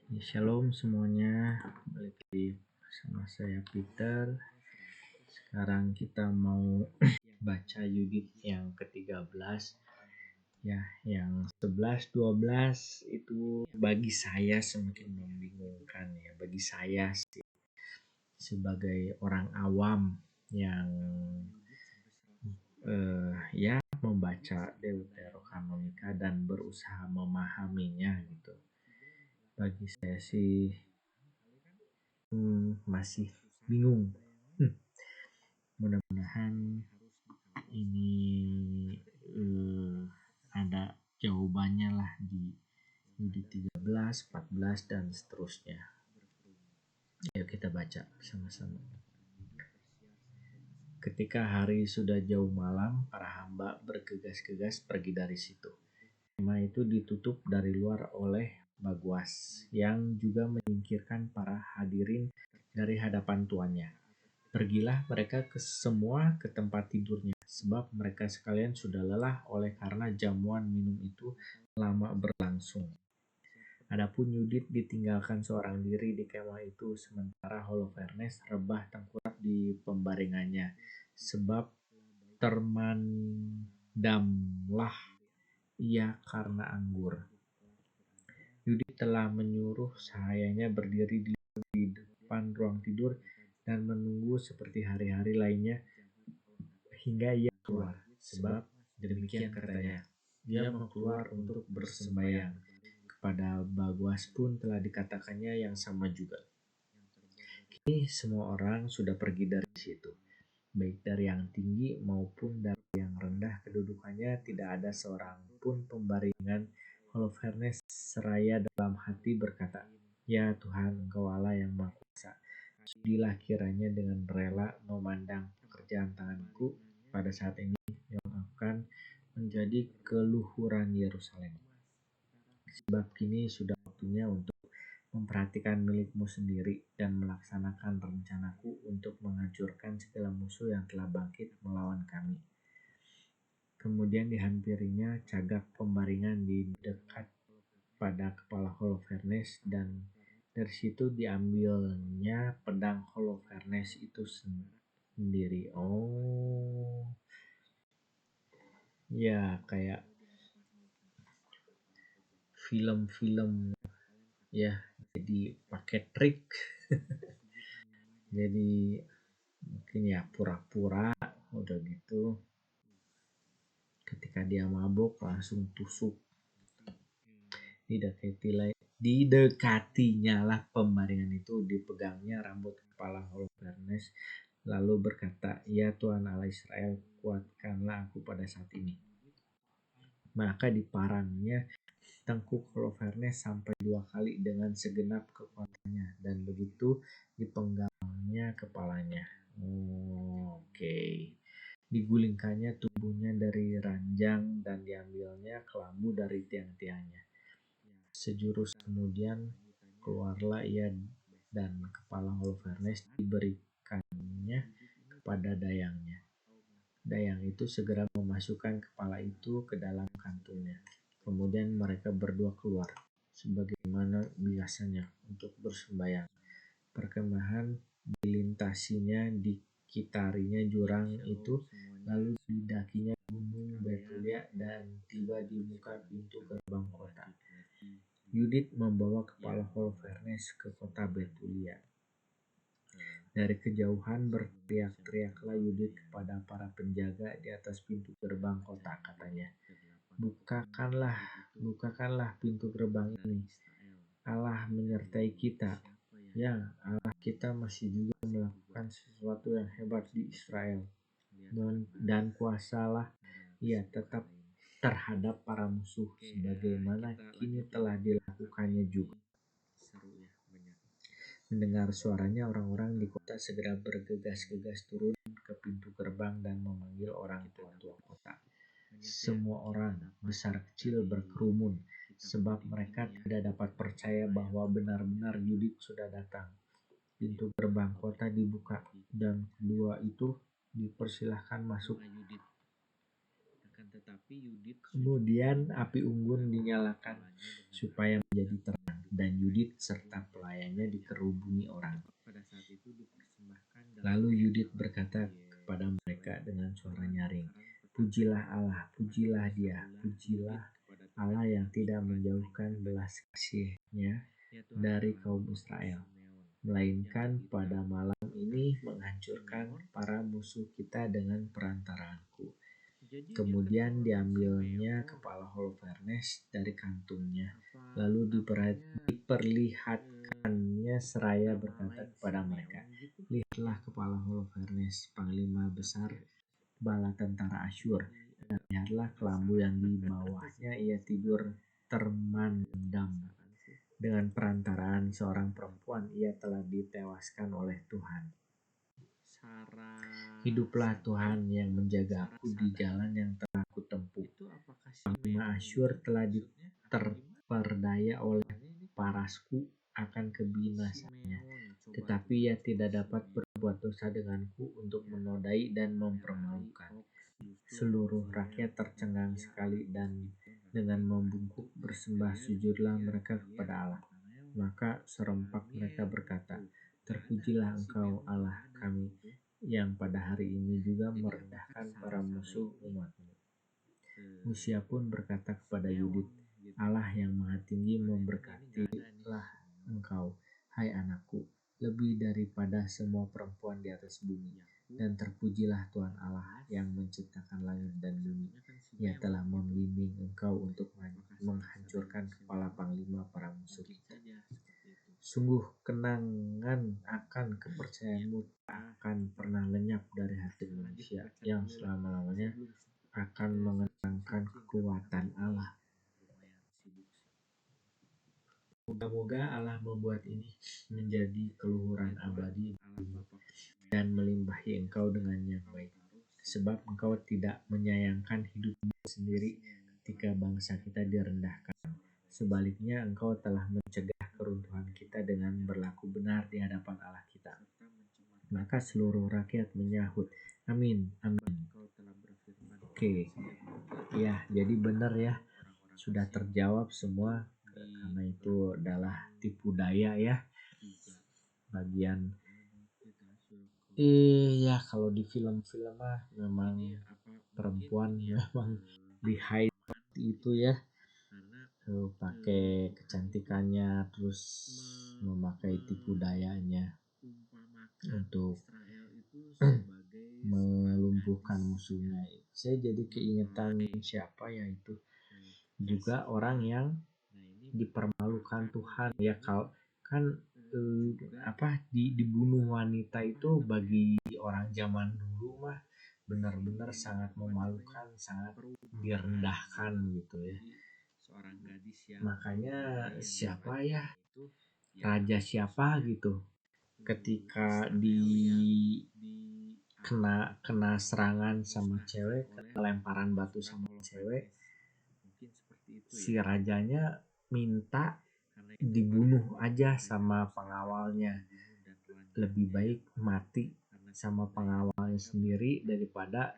Ya, Shalom semuanya, balik lagi bersama saya Peter. Sekarang kita mau baca Yudit yang ke-13. Ya, yang 11, 12 itu bagi saya semakin membingungkan ya. Bagi saya sih, sebagai orang awam yang ya membaca Deuterokanonika dan berusaha memahaminya gitu. Bagi saya sih masih bingung. Mudah-mudahan ini ada jawabannya lah di Yudit 13, 14 dan seterusnya. Ayo kita baca bersama-sama. Ketika hari sudah jauh malam, para hamba bergegas-gegas pergi dari situ. Kemah itu ditutup dari luar oleh Bagwas, yang juga menyingkirkan para hadirin dari hadapan tuannya. Pergilah mereka semua ke tempat tidurnya, sebab mereka sekalian sudah lelah oleh karena jamuan minum itu lama berlangsung. Adapun Yudit ditinggalkan seorang diri di kemah itu, sementara Holofernes rebah tengkurap di pembaringannya, sebab termandamlah ia karena anggur. Yudit telah menyuruh sahayanya berdiri di depan ruang tidur dan menunggu seperti hari-hari lainnya hingga ia keluar, sebab demikian katanya, dia mau keluar untuk bersembahyang. Kepada Bagwas pun telah dikatakannya yang sama juga. Kini semua orang sudah pergi dari situ, baik dari yang tinggi maupun dari yang rendah kedudukannya, tidak ada seorang pun pembaringan. Holofernes seraya dalam hati berkata, "Ya Tuhan, Engkau Allah yang Maha Kuasa, sudilah kiranya dengan rela memandang pekerjaan tanganku pada saat ini yang akan menjadi keluhuran Yerusalem. Sebab kini sudah waktunya untuk memperhatikan milikmu sendiri dan melaksanakan rencanaku untuk menghancurkan segala musuh yang telah bangkit melawan kami." Kemudian dihampirinya cagak pembaringan di dekat pada kepala Holofernes, dan dari situ diambilnya pedang Holofernes itu sendiri. Oh, ya kayak film-film ya, jadi pakai trik. Jadi mungkin ya pura-pura udah gitu, ketika dia mabuk langsung tusuk. Didekatinya lah pembaringan itu, dipegangnya rambut kepala Holofernes, lalu berkata, "Ya Tuhan Allah Israel, kuatkanlah aku pada saat ini." Maka diparangnya tengkuk Holofernes sampai 2 kali dengan segenap kekuatannya, dan begitu dipenggangnya kepalanya. Oke. Digulingkannya tubuhnya dari ranjang dan diambilnya kelambu dari tiang-tiangnya. Sejurus kemudian keluarlah ia, dan kepala Holofernes diberikannya kepada dayangnya. Dayang itu segera memasukkan kepala itu ke dalam kantungnya. Kemudian mereka berdua keluar, sebagaimana biasanya, untuk bersembahyang. Perkemahan dilintasinya, dikitarinya jurang itu, lalu didakinya gunung Betulia dan tiba di muka pintu gerbang kota. Yudit membawa kepala Holofernes ke kota Betulia. Dari kejauhan berteriak-teriaklah Yudit kepada para penjaga di atas pintu gerbang kota, katanya, bukakanlah pintu gerbang ini. Allah menyertai kita. Ya, Allah kita masih juga melakukan sesuatu yang hebat di Israel. Dan kuasalah ia tetap terhadap para musuh, sebagaimana kini telah dilakukannya juga. Mendengar suaranya, orang-orang di kota segera bergegas-gegas turun ke pintu gerbang dan memanggil orang tua-tua kota. Semua orang, besar kecil, berkerumun, sebab mereka tidak dapat percaya bahwa benar-benar Yudit sudah datang. Pintu gerbang kota dibuka, dan kedua itu dipersilahkan masuk. Kemudian api unggun dinyalakan supaya menjadi terang, dan Yudit serta pelayannya dikerubungi orang. Lalu Yudit berkata kepada mereka dengan suara nyaring, "Pujilah Allah, pujilah Dia, pujilah Allah yang tidak menjauhkan belas kasih-Nya dari kaum Israel, melainkan pada malam ini menghancurkan para musuh kita dengan perantaraan-Ku." Kemudian diambilnya kepala Holofernes dari kantungnya, lalu diperlihatkannya seraya berkata kepada mereka, "Lihatlah kepala Holofernes, panglima besar bala tentara Asyur, dan lihatlah kelambu yang di bawahnya ia tidur termandam. Dengan perantaraan seorang perempuan ia telah ditewaskan oleh Tuhan. Hiduplah Tuhan yang menjaga aku di jalan yang telah aku tempuh. Panglima Asyur telah terperdaya oleh parasku akan kebinasannya, tetapi ia tidak dapat berbuat dosa denganku untuk menodai dan mempermalukan." Seluruh rakyat tercengang sekali, dan dengan membungkuk bersembah sujudlah mereka kepada Allah. Maka serempak mereka berkata, "Terpujilah Engkau Allah kami, yang pada hari ini juga merendahkan para musuh umat-Mu." Usia pun berkata kepada Yudit, "Allah yang Maha Tinggi memberkatilah engkau, hai anakku, lebih daripada semua perempuan di atas bumi. Dan terpujilah Tuhan Allah yang menciptakan langit dan bumi. Ia telah membimbing engkau untuk menghancurkan kepala panglima para musuh kita. Sungguh kenangan akan kepercayaanmu tak akan pernah lenyap dari hati manusia, yang selama-lamanya akan mengenangkan kekuatan Allah." Moga-moga Allah membuat ini menjadi keluhuran abadi dan melimbahi engkau dengan yang baik, sebab engkau tidak menyayangkan hidupmu sendiri ketika bangsa kita direndahkan. Sebaliknya, engkau telah mencegah keruntuhan kita dengan berlaku benar di hadapan Allah kita. Maka seluruh rakyat menyahut, "Amin, amin." Oke, ya, jadi benar ya, sudah terjawab semua, karena itu adalah tipu daya ya. Bagian ya, kalau di film-film mah memang perempuan memang di hide itu ya, pakai kecantikannya, terus memakai tipu dayanya untuk melumpuhkan musuhnya. Saya jadi keingetan siapa ya, itu juga orang yang dipermalukan Tuhan ya. Kalau kan dibunuh wanita itu bagi orang zaman dulu mah benar-benar sangat memalukan, sangat direndahkan gitu ya. Makanya siapa ya, raja siapa gitu, ketika kena serangan sama cewek, lemparan batu sama cewek, si rajanya minta dibunuh aja sama pengawalnya. Lebih baik mati sama pengawalnya sendiri daripada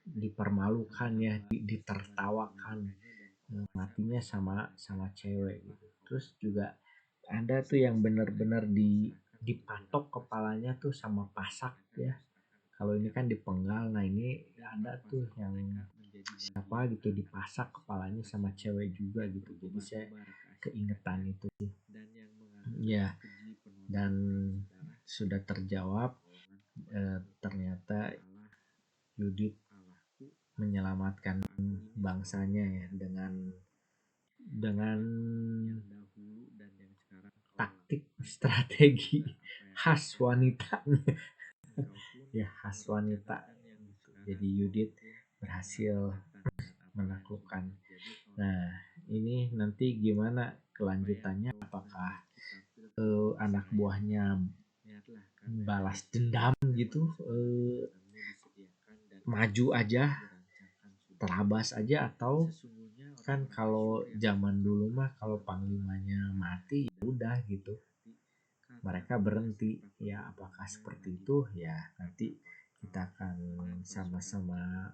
dipermalukan ya, ditertawakan, matinya sama cewek gitu. Terus juga ada tuh yang benar-benar dipatok kepalanya tuh sama pasak ya. Kalau ini kan dipenggal, nah ini ada tuh yang siapa gitu dipasak kepalanya sama cewek juga gitu. Jadi saya keingetan itu sih. Ya, dan sudah terjawab, ternyata Yudit menyelamatkan bangsanya ya dengan taktik strategi khas wanita ya, khas wanita. Jadi Yudit berhasil menaklukkan. Nah, ini nanti gimana kelanjutannya, apakah anak buahnya balas dendam gitu, maju aja, terabas aja, atau kan kalau zaman dulu mah kalau panglimanya mati ya udah gitu, mereka berhenti ya. Apakah seperti itu ya, nanti kita akan sama-sama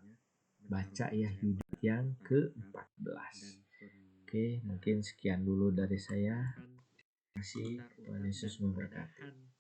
baca ya Yudit yang ke-14. Oke, mungkin sekian dulu dari saya. Terima kasih. Tuhan Yesus memberkati.